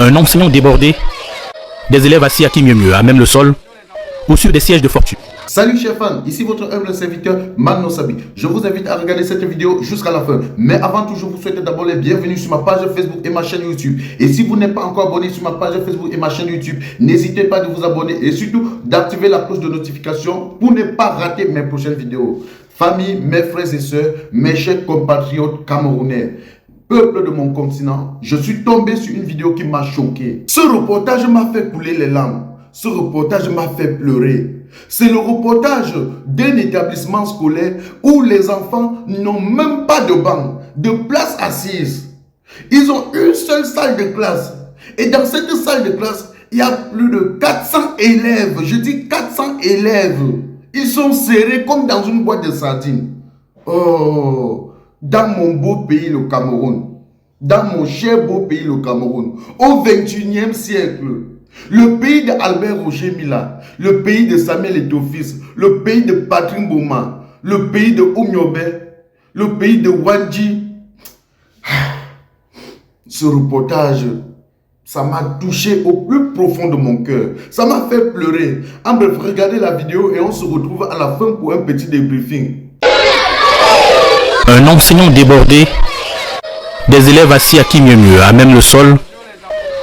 Un enseignant débordé, des élèves assis à qui mieux, à même le sol, ou sur des sièges de fortune. Salut chers fans, ici votre humble serviteur Mano Sabi. Je vous invite à regarder cette vidéo jusqu'à la fin. Mais avant tout, je vous souhaite d'abord les bienvenus sur ma page Facebook et ma chaîne YouTube. Et si vous n'êtes pas encore abonné sur ma page Facebook et ma chaîne YouTube, n'hésitez pas de vous abonner et surtout d'activer la cloche de notification pour ne pas rater mes prochaines vidéos. Famille, mes frères et sœurs, mes chers compatriotes camerounais, peuple de mon continent, je suis tombé sur une vidéo qui m'a choqué. Ce reportage m'a fait couler les larmes. Ce reportage m'a fait pleurer. C'est le reportage d'un établissement scolaire où les enfants n'ont même pas de banc, de place assise. Ils ont une seule salle de classe. Et dans cette salle de classe, il y a plus de 400 élèves. Je dis 400 élèves. Ils sont serrés comme dans une boîte de sardines. Oh, dans mon beau pays, le Cameroun. Dans mon cher beau pays, le Cameroun. Au 21e siècle. Le pays d'Albert Roger Mila, le pays de Samuel Eto'o-Fils, le pays de Patrick Mboma, le pays de Oumiobe, le pays de Wadji. Ce reportage, ça m'a touché au plus profond de mon cœur. Ça m'a fait pleurer. En bref, regardez la vidéo et on se retrouve à la fin pour un petit débriefing. Un enseignant débordé, des élèves assis à qui mieux, à même le sol,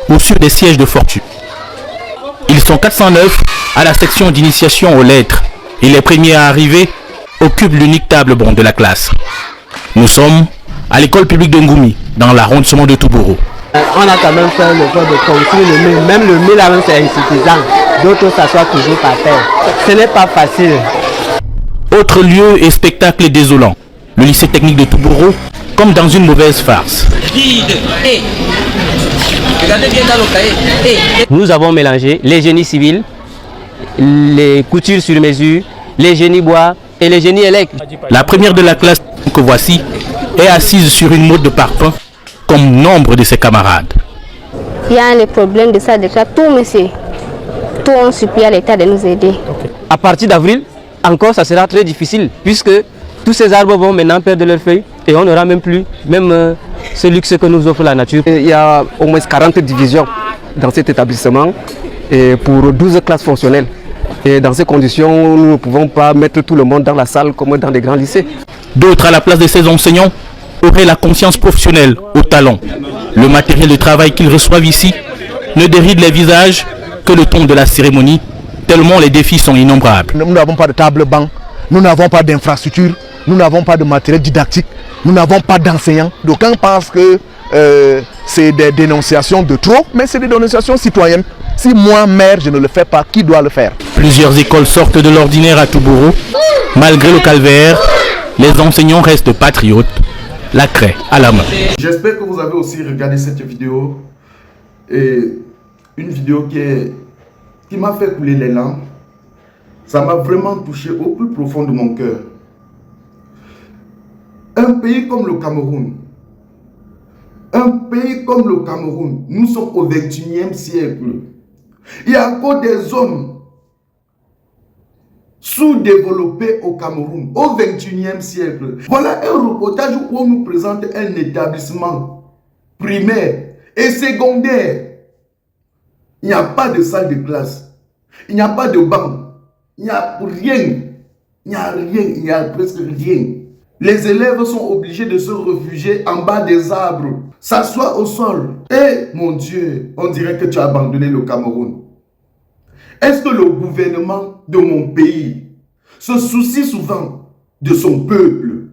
ou sur des sièges de fortune. Ils sont 409 à la section d'initiation aux lettres et les premiers à arriver occupent l'unique table ronde de la classe. Nous sommes à l'école publique de Ngoumi, dans l'arrondissement de Toubourou. On a quand même fait le fait de construire le mur. Même le mur là-même c'est insuffisant. D'autres s'assoient toujours par terre. Ce n'est pas facile. Autre lieu et spectacle désolant. Le lycée technique de Toubourou, comme dans une mauvaise farce. Nous avons mélangé les génies civils, les coutures sur mesure, les génies bois et les génies électriques. La première de la classe que voici est assise sur une mode de parfum comme nombre de ses camarades. Il y a les problèmes de ça déjà, tout monsieur. Tout on supplie à l'État de nous aider. À partir d'avril, encore ça sera très difficile puisque tous ces arbres vont maintenant perdre leurs feuilles et on n'aura même plus ce luxe que nous offre la nature. Il y a au moins 40 divisions dans cet établissement et pour 12 classes fonctionnelles. Et dans ces conditions, nous ne pouvons pas mettre tout le monde dans la salle comme dans les grands lycées. D'autres, à la place de ces enseignants, auraient la conscience professionnelle au talent. Le matériel de travail qu'ils reçoivent ici ne déride les visages que le ton de la cérémonie, tellement les défis sont innombrables. Nous n'avons pas de table-banc, nous n'avons pas d'infrastructure, nous n'avons pas de matériel didactique, nous n'avons pas d'enseignants. D'aucuns pensent que c'est des dénonciations de trop, mais c'est des dénonciations citoyennes. Si moi, maire, je ne le fais pas, qui doit le faire? Plusieurs écoles sortent de l'ordinaire à Toubourou. Malgré le calvaire, les enseignants restent patriotes, la craie à la main. J'espère que vous avez aussi regardé cette vidéo. Et une vidéo qui m'a fait couler les larmes. Ça m'a vraiment touché au plus profond de mon cœur. Un pays comme le Cameroun, nous sommes au 21e siècle. Il y a encore des zones sous-développées au Cameroun, au 21e siècle. Voilà un reportage où on nous présente un établissement primaire et secondaire. Il n'y a pas de salle de classe, il n'y a pas de banc, il n'y a rien, il n'y a presque rien. Les élèves sont obligés de se réfugier en bas des arbres, s'asseoir au sol. Et mon Dieu, on dirait que tu as abandonné le Cameroun. Est-ce que le gouvernement de mon pays se soucie souvent de son peuple?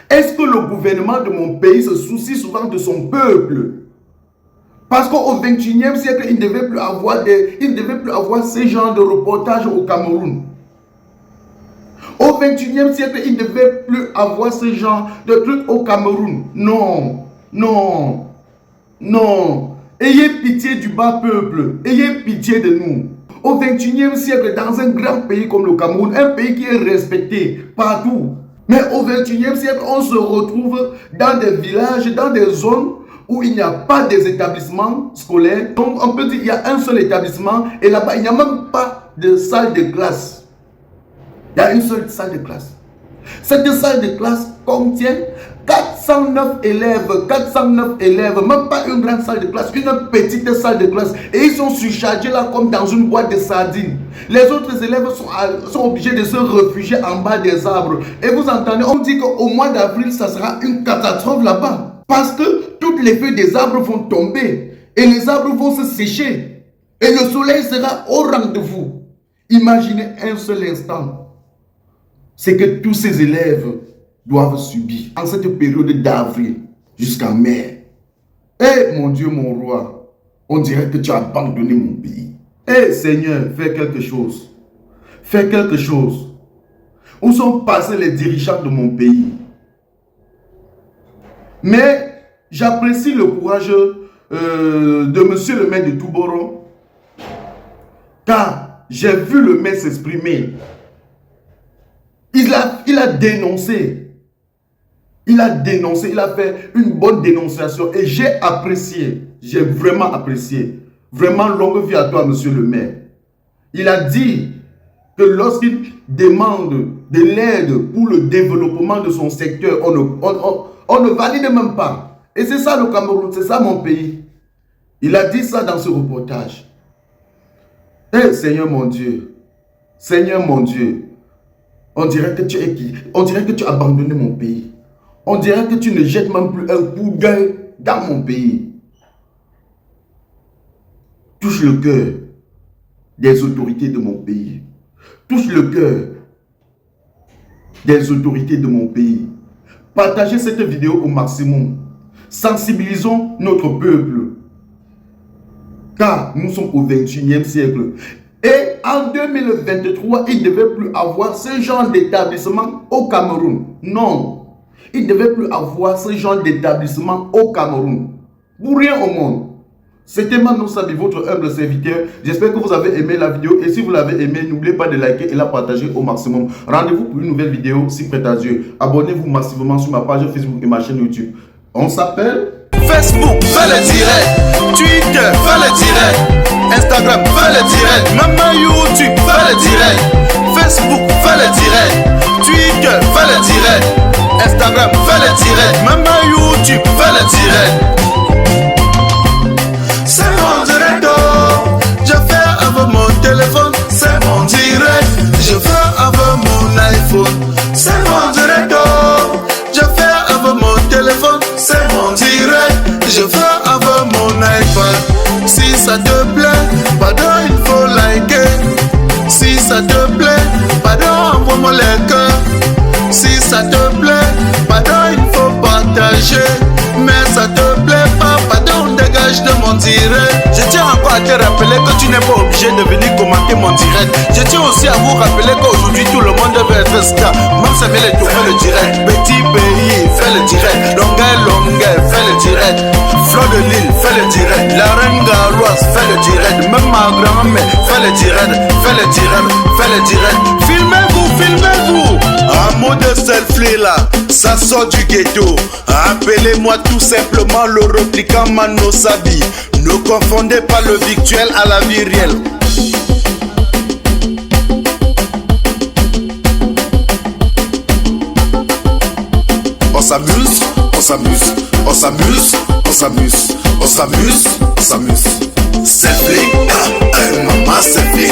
Est-ce que le gouvernement de mon pays se soucie souvent de son peuple? Parce qu'au 21e siècle, il ne devait plus avoir ce genre de reportage au Cameroun. Au 21e siècle, il ne devait plus avoir ce genre de trucs au Cameroun. Non, non, non. Ayez pitié du bas peuple. Ayez pitié de nous. Au 21e siècle, dans un grand pays comme le Cameroun, un pays qui est respecté partout. Mais au 21e siècle, on se retrouve dans des villages, dans des zones où il n'y a pas des établissements scolaires. Donc on peut dire qu'il y a un seul établissement et là-bas, il n'y a même pas de salle de classe. Il y a une seule salle de classe. Cette salle de classe contient 409 élèves, même pas une grande salle de classe, une petite salle de classe. Et ils sont surchargés là comme dans une boîte de sardines. Les autres élèves sont obligés de se réfugier en bas des arbres. Et vous entendez, on dit qu'au mois d'avril, ça sera une catastrophe là-bas. Parce que toutes les feuilles des arbres vont tomber. Et les arbres vont se sécher. Et le soleil sera au rendez-vous. Imaginez un seul instant. C'est que tous ces élèves doivent subir en cette période d'avril jusqu'en mai. Eh mon Dieu, mon roi, on dirait que tu as abandonné mon pays. Eh Seigneur, fais quelque chose. Fais quelque chose. Où sont passés les dirigeants de mon pays? Mais j'apprécie le courage de monsieur le maire de Touboro, car j'ai vu le maire s'exprimer. Il a dénoncé. Il a dénoncé, il a fait une bonne dénonciation et j'ai apprécié, j'ai vraiment apprécié. Vraiment longue vie à toi, monsieur le maire. Il a dit que lorsqu'il demande de l'aide pour le développement de son secteur, on ne valide même pas. Et c'est ça le Cameroun, c'est ça mon pays. Il a dit ça dans ce reportage. Eh Seigneur mon Dieu, on dirait que tu as abandonné mon pays. On dirait que tu ne jettes même plus un coup d'œil dans mon pays. Touche le cœur des autorités de mon pays. Touche le cœur des autorités de mon pays. Partagez cette vidéo au maximum. Sensibilisons notre peuple. Car nous sommes au 21e siècle. Et en 2023, il ne devait plus avoir ce genre d'établissement au Cameroun. Non. Il ne devait plus avoir ce genre d'établissement au Cameroun. Pour rien au monde. C'était Mano Sabi, votre humble serviteur. J'espère que vous avez aimé la vidéo. Et si vous l'avez aimé, n'oubliez pas de liker et la partager au maximum. Rendez-vous pour une nouvelle vidéo, si prêt à Dieu. Abonnez-vous massivement sur ma page Facebook et ma chaîne YouTube. On s'appelle Facebook, fais le direct. Twitter, fais le direct. Instagram, fais le direct. Même YouTube, fais le direct. Facebook, fais le direct. Twitter, fais le direct. Instagram, fais le direct. Même YouTube, fais le direct. C'est mon direct. Je fais avec mon téléphone. C'est mon direct. Je fais avec mon iPhone. C'est mon direct. Je fais avec mon téléphone. C'est mon direct. Je fais avec mon iPad. Si ça te plaît, pardon, il faut liker. Si ça te plaît, pardon, envoie-moi les cœurs. Si ça te plaît, pardon, il faut partager. Mais ça te plaît pas, pardon, dégage de mon direct. Je tiens encore à te rappeler que tu n'es pas obligé de venir commenter mon direct. Je tiens aussi à vous rappeler qu'aujourd'hui tout le monde veut être star. Même ça les tout fait le direct. Petit pays, fais le direct. Longueur, fais le direct. Fleur de Lille, fais le direct. La reine Galoise, fais le direct. Même ma grand-mère, fais le direct. Fais le direct, fais le direct. Filmez-vous, filmez-vous. Un mot de selfie là, ça sort du ghetto. Appelez-moi tout simplement le replicant Mano Sabi. Ne confondez pas le virtuel à la vie réelle. On s'amuse, on s'amuse, on s'amuse, on s'amuse, on s'amuse, on s'amuse. Selfie, maman selfie.